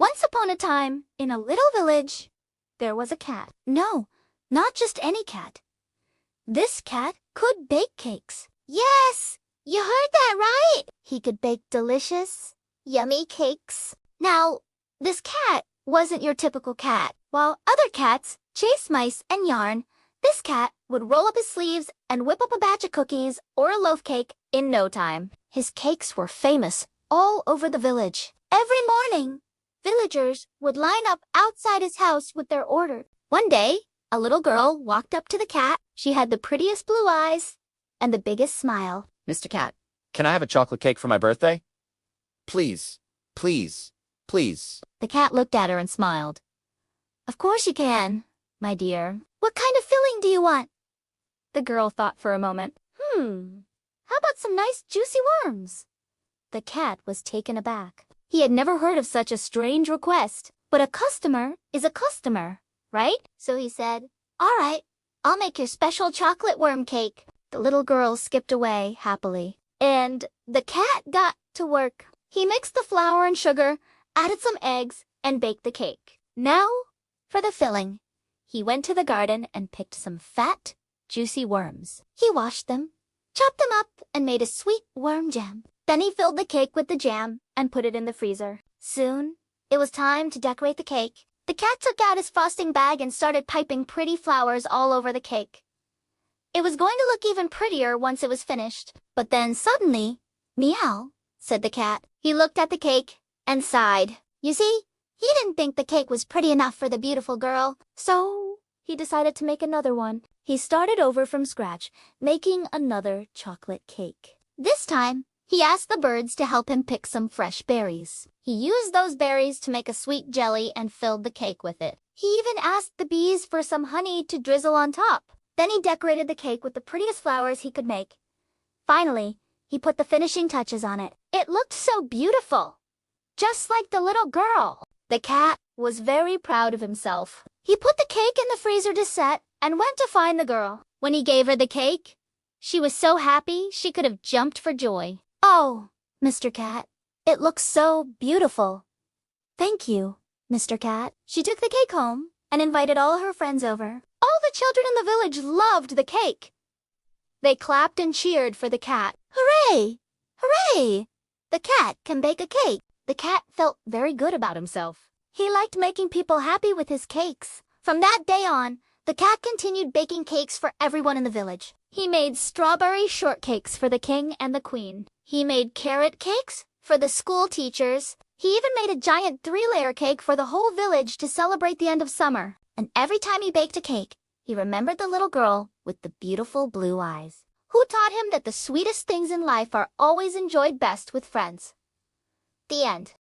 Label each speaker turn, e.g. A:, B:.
A: Once upon a time, in a little village, there was a cat. No, not just any cat. This cat could bake cakes. Yes, you heard that right. He could bake delicious, yummy cakes. Now, this cat wasn't your typical cat. While other cats chase mice and yarn, this cat would roll up his sleeves and whip up a batch of cookies or a loaf cake in no time. His cakes were famous all over the village. Every morning, villagers would line up outside his house with their order. One day, a little girl walked up to the cat. She had the prettiest blue eyes and the biggest smile.
B: Mr. Cat, can I have a chocolate cake for my birthday? Please, please, please.
A: The cat looked at her and smiled. Of course you can, my dear. What kind of filling do you want? The girl thought for a moment. How about some nice juicy worms? The cat was taken aback. He had never heard of such a strange request. But a customer is a customer, right? So he said, all right, I'll make your special chocolate worm cake. The little girl skipped away happily. And the cat got to work. He mixed the flour and sugar, added some eggs, and baked the cake. Now, for the filling. He went to the garden and picked some fat, juicy worms. He washed them, chopped them up, and made a sweet worm jam. Then he filled the cake with the jam and put it in the freezer. Soon, it was time to decorate the cake. The cat took out his frosting bag and started piping pretty flowers all over the cake. It was going to look even prettier once it was finished. But then suddenly, meow, said the cat. He looked at the cake and sighed. You see, he didn't think the cake was pretty enough for the beautiful girl, so he decided to make another one. He started over from scratch, making another chocolate cake. This time, he asked the birds to help him pick some fresh berries. He used those berries to make a sweet jelly and filled the cake with it. He even asked the bees for some honey to drizzle on top. Then he decorated the cake with the prettiest flowers he could make. Finally, he put the finishing touches on it. It looked so beautiful, just like the little girl. The cat was very proud of himself. He put the cake in the freezer to set and went to find the girl. When he gave her the cake, she was so happy she could have jumped for joy. Oh, Mr. Cat, it looks so beautiful. Thank you, Mr. Cat. She took the cake home and invited all her friends over. All the children in the village loved the cake. They clapped and cheered for the cat. Hooray! Hooray! The cat can bake a cake. The cat felt very good about himself. He liked making people happy with his cakes. From that day on, the cat continued baking cakes for everyone in the village. He made strawberry shortcakes for the king and the queen. He made carrot cakes for the school teachers. He even made a giant 3-layer cake for the whole village to celebrate the end of summer. And every time he baked a cake, he remembered the little girl with the beautiful blue eyes, who taught him that the sweetest things in life are always enjoyed best with friends. The end.